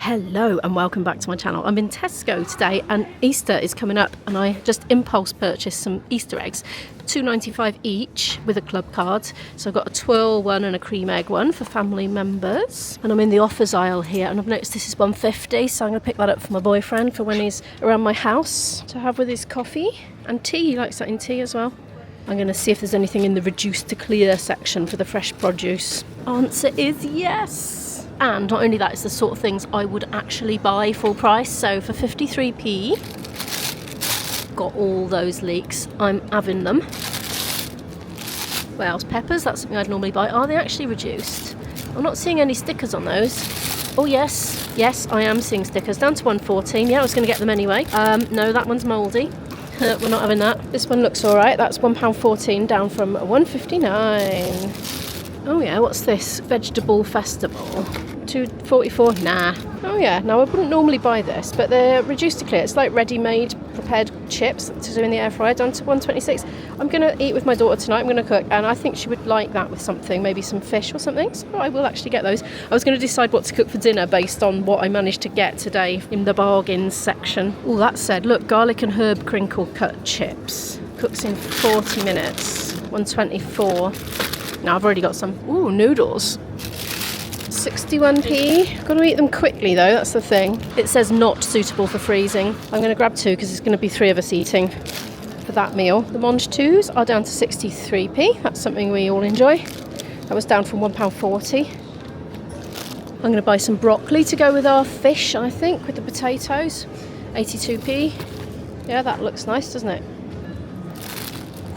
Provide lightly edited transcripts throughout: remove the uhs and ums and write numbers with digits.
Hello and welcome back to my channel. I'm in Tesco today and Easter is coming up and I just impulse purchased some Easter eggs, £2.95 each with a club card. So I've got a twirl one and a cream egg one for family members. And I'm in the offers aisle here and I've noticed this is £1.50, so I'm going to pick that up for my boyfriend for when he's around my house to have with his coffee and tea. He likes that in tea as well. I'm going to see if there's anything in the reduced to clear section for the fresh produce. Answer is yes. And not only that, it's the sort of things I would actually buy full price. So for 53p, got all those leeks. I'm having them. What else? Peppers, that's something I'd normally buy. Are they actually reduced? I'm not seeing any stickers on those. Oh yes, yes, I am seeing stickers. Down to 114. Yeah, I was going to get them anyway. No, that one's mouldy. We're not having that. This one looks alright. That's £1.14 down from £1.59. Oh yeah, what's this? Vegetable Festival. £2.44. Nah. Oh yeah, now I wouldn't normally buy this, but they're reduced to clear. It's like ready-made prepared chips to do in the air fryer, down to £1.26. I'm going to eat with my daughter tonight. I'm going to cook, and I think she would like that with something, maybe some fish or something. So I will actually get those. I was going to decide what to cook for dinner based on what I managed to get today in the bargains section. Oh, that said, look, garlic and herb crinkle cut chips. Cooks in 40 minutes. £1.24. Now I've already got some. Ooh, noodles. 61p. Got to eat them quickly though, that's the thing. It says not suitable for freezing. I'm going to grab two because it's going to be three of us eating for that meal. The Monge 2s are down to 63p. That's something we all enjoy. That was down from £1.40. I'm going to buy some broccoli to go with our fish, I think, with the potatoes. 82p. Yeah, that looks nice, doesn't it?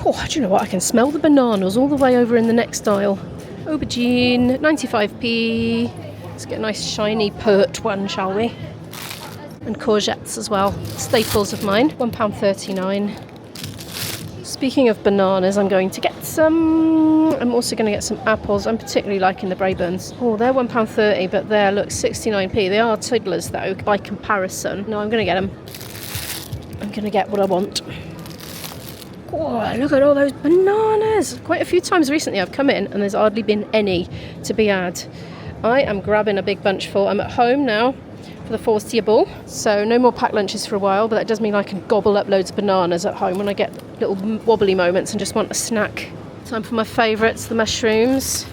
Oh, do you know what? I can smell the bananas all the way over in the next aisle. Aubergine, 95p. Let's get a nice shiny pert one, shall we? And courgettes as well. Staples of mine, £1.39. Speaking of bananas, I'm going to get some. I'm also going to get some apples. I'm particularly liking the Braeburns. Oh, they're £1.30, but there, look, 69p. They are tiddlers though, by comparison. No, I'm going to get them. I'm going to get what I want. Oh, look at all those bananas. Quite a few times recently I've come in and there's hardly been any to be had. I am grabbing a big bunch full. I'm at home now for the foreseeable. So no more packed lunches for a while, but that does mean I can gobble up loads of bananas at home when I get little wobbly moments and just want a snack. Time for my favourites, the mushrooms.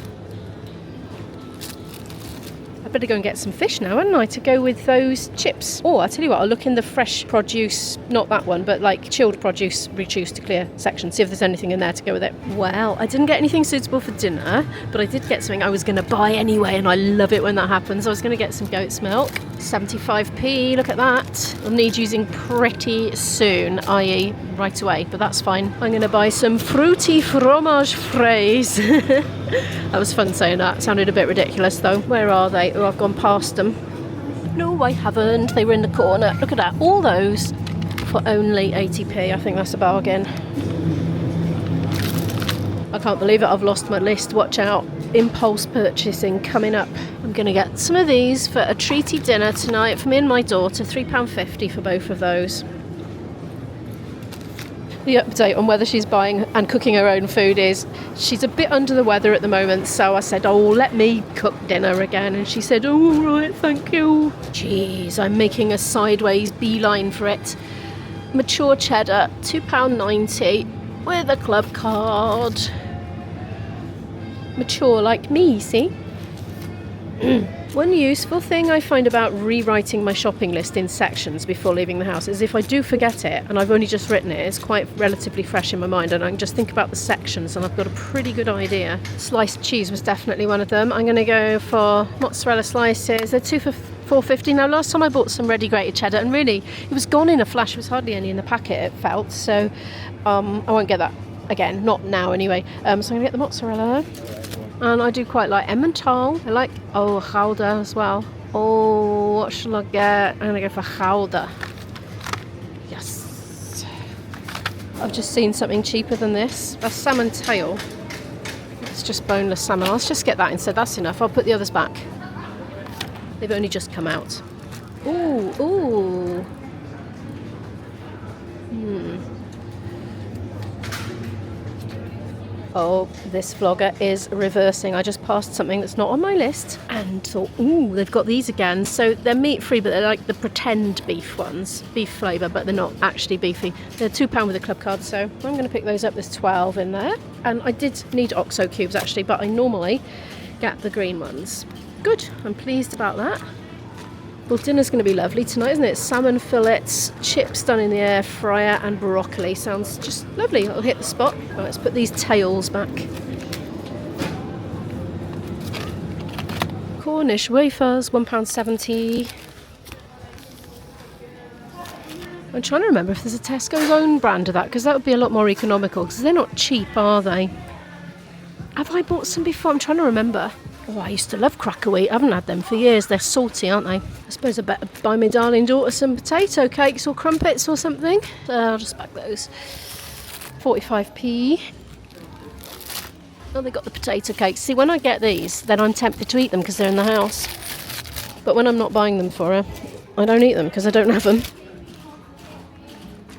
I better go and get some fish now, hadn't I, to go with those chips. Oh, I'll tell you what, I'll look in the fresh produce, not that one, but like chilled produce reduced to clear section, see if there's anything in there to go with it. Well, I didn't get anything suitable for dinner, but I did get something I was going to buy anyway, and I love it when that happens. I was going to get some goat's milk. 75p, look at that. I'll need using pretty soon, i.e. right away, but that's fine. I'm going to buy some fruity fromage fraise. That was fun saying that. Sounded a bit ridiculous though. Where are they? Oh, I've gone past them. No, I haven't. They were in the corner. Look at that. All those for only 80p. I think that's a bargain. I can't believe it. I've lost my list. Watch out. Impulse purchasing coming up. I'm going to get some of these for a treaty dinner tonight for me and my daughter. £3.50 for both of those. The update on whether she's buying and cooking her own food is she's a bit under the weather at the moment, so I said, oh, let me cook dinner again, and she said, oh, all right, thank you. Jeez, I'm making a sideways beeline for it. Mature cheddar, £2.90 with a club card. Mature like me, see? One useful thing I find about rewriting my shopping list in sections before leaving the house is if I do forget it and I've only just written it, it's quite relatively fresh in my mind and I can just think about the sections and I've got a pretty good idea. Sliced cheese was definitely one of them. I'm going to go for mozzarella slices. They're 2 for £4.50. Now last time I bought some ready grated cheddar and really it was gone in a flash. There was hardly any in the packet, it felt, so I won't get that again, not now anyway. So I'm going to get the mozzarella. And I do quite like Emmental. I like, Gouda as well. Oh, what shall I get? I'm going to go for Gouda. Yes. I've just seen something cheaper than this. A salmon tail. It's just boneless salmon. Let's just get that instead. That's enough. I'll put the others back. They've only just come out. Ooh, ooh. Oh, this vlogger is reversing. I just passed something that's not on my list and thought, ooh, they've got these again. So they're meat-free, but they're like the pretend beef ones. Beef flavour, but they're not actually beefy. They're £2 with a club card, so I'm going to pick those up. There's 12 in there. And I did need OXO cubes, actually, but I normally get the green ones. Good, I'm pleased about that. Well, dinner's going to be lovely tonight, isn't it? Salmon fillets, chips done in the air fryer, and broccoli. Sounds just lovely. I'll hit the spot. Right, let's put these tails back. Cornish wafers, £1.70. I'm trying to remember if there's a Tesco's own brand of that, because that would be a lot more economical, because they're not cheap, are they? Have I bought some before? I'm trying to remember. Oh, I used to love cracker wheat. I haven't had them for years. They're salty, aren't they? I suppose I better buy my darling daughter some potato cakes or crumpets or something. I'll just back those. 45p. Oh, they got the potato cakes. See, when I get these, then I'm tempted to eat them because they're in the house. But when I'm not buying them for her, I don't eat them because I don't have them.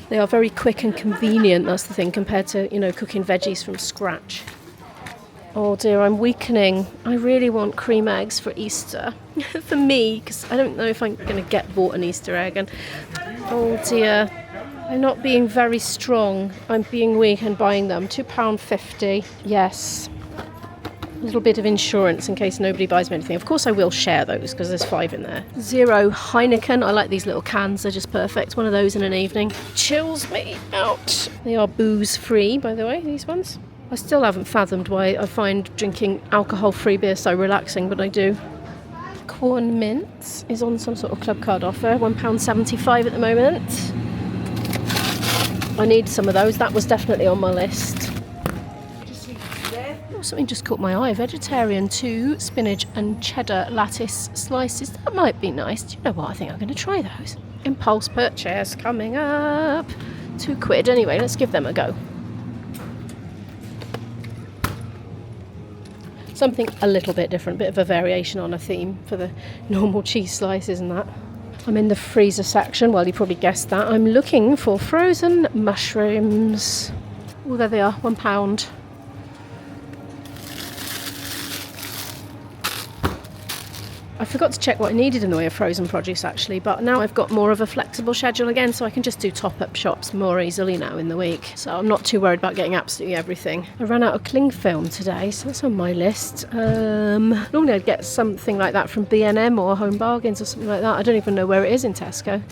They are very quick and convenient, that's the thing, compared to, you know, cooking veggies from scratch. Oh dear, I'm weakening. I really want cream eggs for Easter. For me, because I don't know if I'm going to get bought an Easter egg. And oh dear, I'm not being very strong. I'm being weak and buying them. £2.50. Yes. A little bit of insurance in case nobody buys me anything. Of course I will share those because there's 5 in there. Zero Heineken. I like these little cans. They're just perfect. One of those in an evening. Chills me out. They are booze free, by the way, these ones. I still haven't fathomed why I find drinking alcohol-free beer so relaxing, but I do. Corn Mints is on some sort of club card offer, £1.75 at the moment. I need some of those. That was definitely on my list. Oh, something just caught my eye. Vegetarian 2 spinach and cheddar lattice slices. That might be nice. Do you know what? I think I'm going to try those. Impulse purchase coming up. £2 anyway. Let's give them a go. Something a little bit different, bit of a variation on a theme for the normal cheese slices and that. I'm in the freezer section, well you probably guessed that. I'm looking for frozen mushrooms. Oh, there they are, £1. I forgot to check what I needed in the way of frozen produce actually, but now I've got more of a flexible schedule again, so I can just do top-up shops more easily now in the week. So I'm not too worried about getting absolutely everything. I ran out of cling film today, so that's on my list. Normally I'd get something like that from B&M or Home Bargains or something like that. I don't even know where it is in Tesco.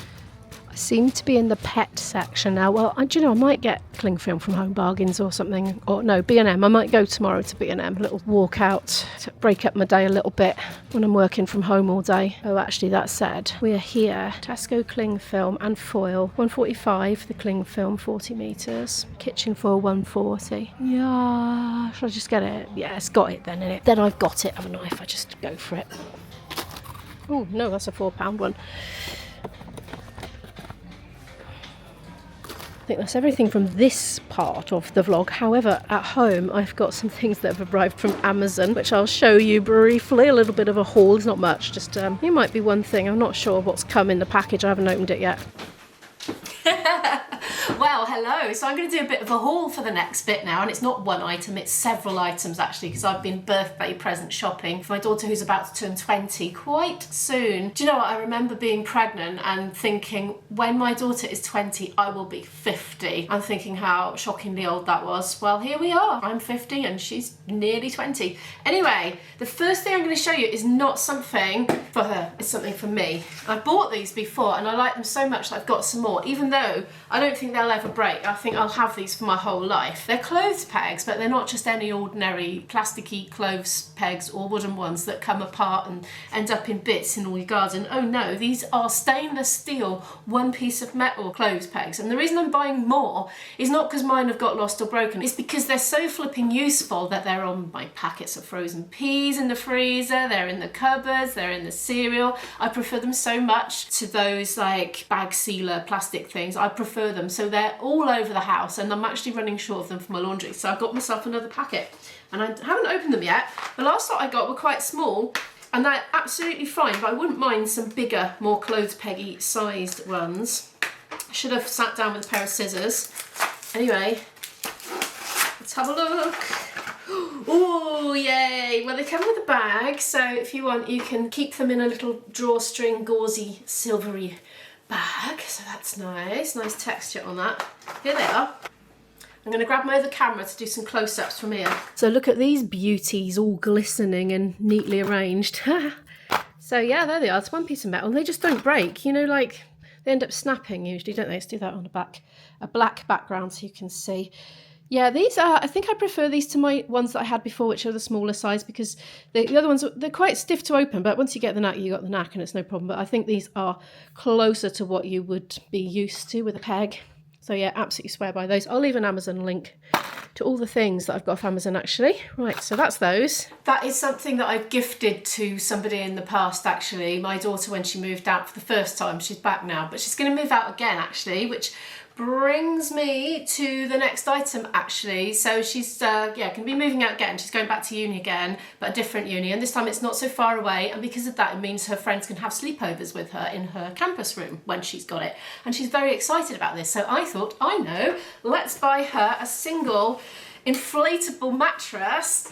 Seem to be in the pet section now. Well, do you know, I might get cling film from Home Bargains or something. Or no, B&M. I might go tomorrow to B&M. A little walk out to break up my day a little bit when I'm working from home all day. Oh, actually, that said, we're here. Tesco cling film and foil. £1.45 the cling film, 40 metres. Kitchen foil, £1.40. Yeah, should I just get it? Yeah, it's got it then, innit? Then I've got it, haven't I, if I just go for it. Oh, no, that's a £4 one. I think that's everything from this part of the vlog. However, at home I've got some things that have arrived from Amazon, which I'll show you briefly. A little bit of a haul. It's not much, just it might be one thing. I'm not sure what's come in the package. I haven't opened it yet. Well, hello. So I'm going to do a bit of a haul for the next bit now, and it's not one item, it's several items actually, because I've been birthday present shopping for my daughter who's about to turn 20 quite soon. Do you know what? I remember being pregnant and thinking, when my daughter is 20, I will be 50. I'm thinking how shockingly old that was. Well, here we are. I'm 50 and she's nearly 20. Anyway, the first thing I'm going to show you is not something for her, it's something for me. I bought these before and I like them so much that I've got some more, even though I don't think they'll ever break. I think I'll have these for my whole life. They're clothes pegs, but they're not just any ordinary plasticky clothes pegs or wooden ones that come apart and end up in bits in all your garden. Oh no, these are stainless steel, one piece of metal clothes pegs. And the reason I'm buying more is not because mine have got lost or broken, it's because they're so flipping useful that they're on my packets of frozen peas in the freezer, they're in the cupboards, they're in the cereal. I prefer them so much to those like bag sealer plastic things. I prefer them, so they're all over the house and I'm actually running short of them for my laundry, so I've got myself another packet and I haven't opened them yet. The last lot I got were quite small and they're absolutely fine, but I wouldn't mind some bigger, more clothes peggy sized ones. I should have sat down with a pair of scissors. Anyway, let's have a look. Oh, yay. Well, they come with a bag, so if you want, you can keep them in a little drawstring, gauzy, silvery bag. So that's nice. Nice texture on that. Here they are. I'm going to grab my other camera to do some close-ups from here. So look at these beauties, all glistening and neatly arranged. So yeah, there they are. It's one piece of metal. They just don't break. You know, like they end up snapping usually, don't they? Let's do that on the back. A black background so you can see. Yeah, these are, I think I prefer these to my ones that I had before, which are the smaller size, because the other ones, they're quite stiff to open, but once you get the knack, you got the knack and it's no problem. But I think these are closer to what you would be used to with a peg. So yeah, absolutely swear by those. I'll leave an Amazon link to all the things that I've got off Amazon actually. Right, so that's those. That is something that I've gifted to somebody in the past actually. My daughter, when she moved out for the first time, she's back now, but she's going to move out again actually, which brings me to the next item actually. So she's going to be moving out again. She's going back to uni again, but a different uni, and this time it's not so far away, and because of that it means her friends can have sleepovers with her in her campus room when she's got it, and she's very excited about this. So I thought, I know, let's buy her a single inflatable mattress,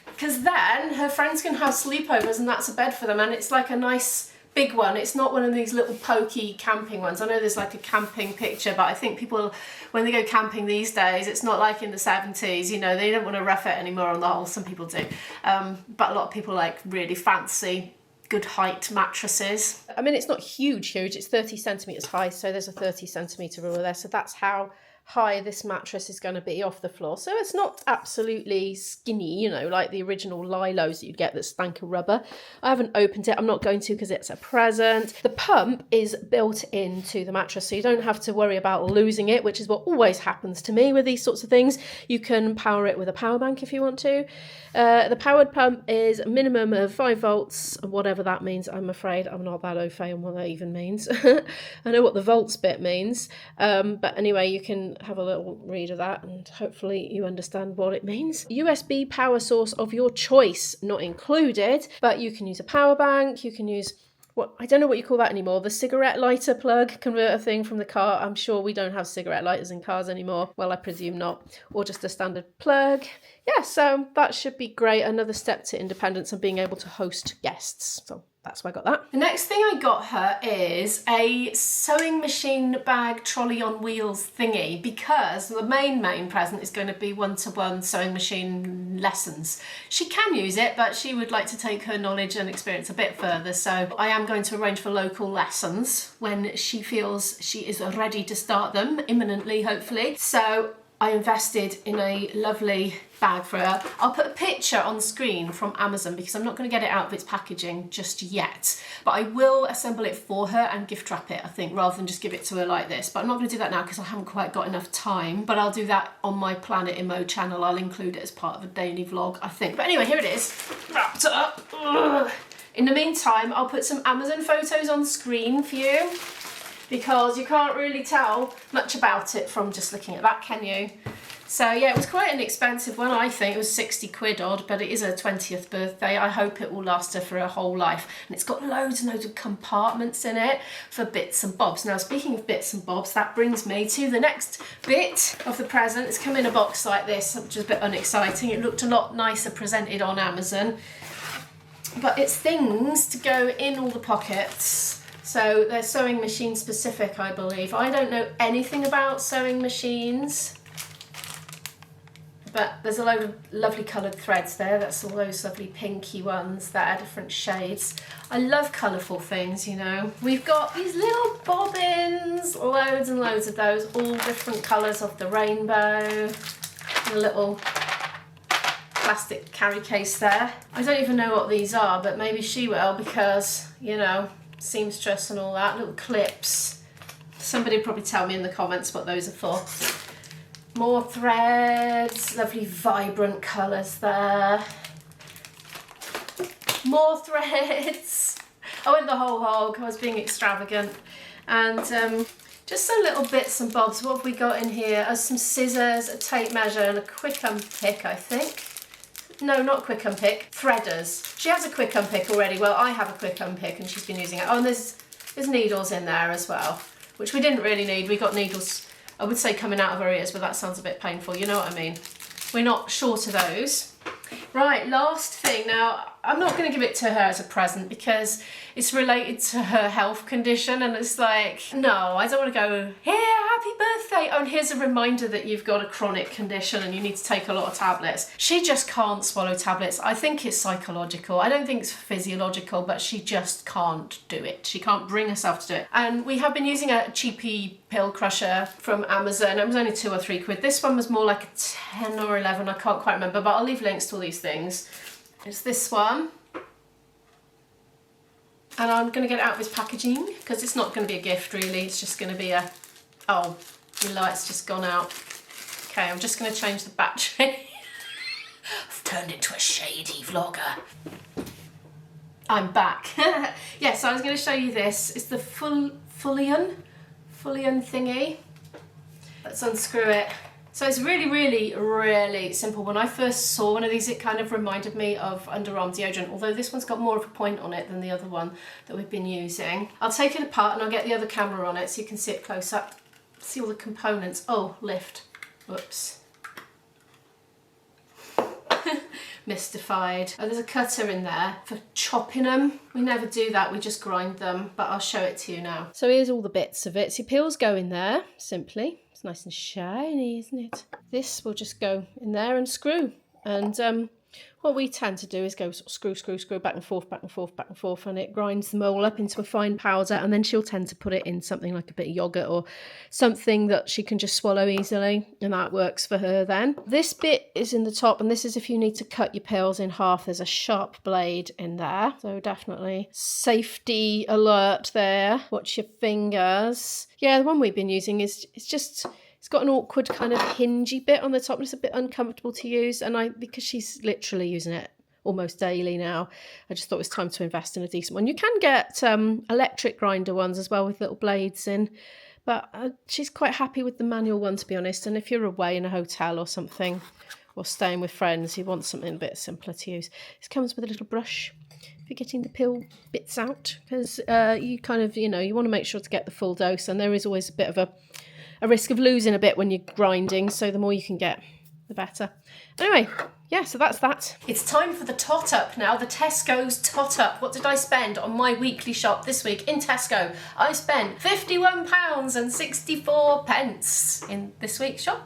because then her friends can have sleepovers and that's a bed for them, and it's like a nice big one. It's not one of these little pokey camping ones. I know there's like a camping picture, but I think people, when they go camping these days, it's not like in the 70s, you know, they don't want to rough it anymore on the whole. Some people do. But a lot of people like really fancy, good height mattresses. I mean, it's not huge, it's 30 centimetres high, so there's a 30 centimetre ruler there. So that's how high this mattress is going to be off the floor. So it's not absolutely skinny, you know, like the original Lilos that you'd get that stank of rubber. I haven't opened it. I'm not going to because it's a present. The pump is built into the mattress, so you don't have to worry about losing it, which is what always happens to me with these sorts of things. You can power it with a power bank if you want to. The powered pump is a minimum of 5 volts, whatever that means. I'm afraid I'm not that au fait on what that even means. I know what the volts bit means, but anyway, you can have a little read of that and hopefully you understand what it means. USB power source of your choice not included, but you can use a power bank, you can use what, I don't know what you call that anymore, the cigarette lighter plug converter thing from the car. I'm sure we don't have cigarette lighters in cars anymore. Well, I presume not. Or just a standard plug. Yeah, so that should be great. Another step to independence and being able to host guests. So that's why I got that. The next thing I got her is a sewing machine bag trolley on wheels thingy, because the main present is going to be one-to-one sewing machine lessons. She can use it, but she would like to take her knowledge and experience a bit further. So I am going to arrange for local lessons when she feels she is ready to start them, imminently, hopefully. So I invested in a lovely bag for her. I'll put a picture on screen from Amazon because I'm not going to get it out of its packaging just yet, but I will assemble it for her and gift wrap it, I think, rather than just give it to her like this. But I'm not going to do that now because I haven't quite got enough time, but I'll do that on my Planet Immo channel. I'll include it as part of a daily vlog, I think. But anyway, here it is, wrapped up. Ugh. In the meantime, I'll put some Amazon photos on screen for you, because you can't really tell much about it from just looking at that, can you? So yeah, it was quite an expensive one, I think. It was 60 quid odd, but it is her 20th birthday. I hope it will last her for her whole life. And it's got loads and loads of compartments in it for bits and bobs. Now, speaking of bits and bobs, that brings me to the next bit of the present. It's come in a box like this, which is a bit unexciting. It looked a lot nicer presented on Amazon. But it's things to go in all the pockets. So they're sewing machine specific, I believe. I don't know anything about sewing machines, but there's a load of lovely coloured threads there. That's all those lovely pinky ones that are different shades. I love colourful things, you know. We've got these little bobbins, loads and loads of those, all different colours of the rainbow. And a little plastic carry case there. I don't even know what these are, but maybe she will, because, you know, seamstress and all that. Little clips. Somebody will probably tell me in the comments what those are for. More threads, lovely vibrant colours there. More threads. I went the whole hog, I was being extravagant. And just some little bits and bobs. What have we got in here? Some scissors, a tape measure and a quick unpick, I think. No, not quick unpick, threaders. She has a quick unpick already. Well, I have a quick unpick and she's been using it. Oh, and there's needles in there as well, which we didn't really need. We got needles, I would say, coming out of her ears, but that sounds a bit painful. You know what I mean? we're not short of those. Right, last thing. Now, I'm not going to give it to her as a present because it's related to her health condition, and it's like, no, I don't want to go, here, happy birthday. Oh, and here's a reminder that you've got a chronic condition and you need to take a lot of tablets. She just can't swallow tablets. I think it's psychological. I don't think it's physiological, but she just can't do it. She can't bring herself to do it. And we have been using a cheapy pill crusher from Amazon. It was only £2 or £3. This one was more like a 10 or 11, I can't quite remember, but I'll leave links to all these things. It's this one. And I'm going to get it out of its packaging because it's not going to be a gift really, it's just going to be a, oh, your light's just gone out. Okay, I'm just going to change the battery. I've turned into a shady vlogger. I'm back. Yeah, so I was going to show you this. It's the Fullion thingy. Let's unscrew it. So it's really, really, really simple. When I first saw one of these, it kind of reminded me of underarm deodorant, although this one's got more of a point on it than the other one that we've been using. I'll take it apart and I'll get the other camera on it so you can see it close up. See all the components. Oh, lift. Whoops. Mystified. Oh, there's a cutter in there for chopping them. We never do that, we just grind them, but I'll show it to you now. So here's all the bits of it. So your peels go in there, simply. It's nice and shiny, isn't it? This will just go in there and screw. And what we tend to do is go sort of screw, screw, screw, back and forth, back and forth, back and forth, and it grinds them all up into a fine powder, and then she'll tend to put it in something like a bit of yoghurt or something that she can just swallow easily, and that works for her then. This bit is in the top, and this is if you need to cut your pills in half. There's a sharp blade in there, so definitely safety alert there. Watch your fingers. Yeah, the one we've been using is, it's got an awkward kind of hingy bit on the top. It's a bit uncomfortable to use, and because she's literally using it almost daily now, I just thought it was time to invest in a decent one. You can get electric grinder ones as well with little blades in, but she's quite happy with the manual one, to be honest. And if you're away in a hotel or something, or staying with friends, you want something a bit simpler to use. This comes with a little brush for getting the pill bits out, because you kind of, you want to make sure to get the full dose, and there is always a bit of a risk of losing a bit when you're grinding, so the more you can get, the better. Anyway, yeah, so that's that. It's time for the tot up now, the Tesco's tot up. What did I spend on my weekly shop this week in Tesco? I spent £51.64 in this week's shop.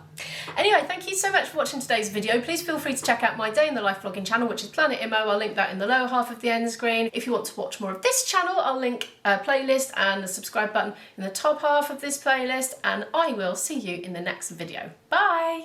Anyway, thank you so much for watching today's video. Please feel free to check out my day in the life vlogging channel, which is Planet Immo. I'll link that in the lower half of the end screen. If you want to watch more of this channel, I'll link a playlist and the subscribe button in the top half of this playlist, and I will see you in the next video. Bye!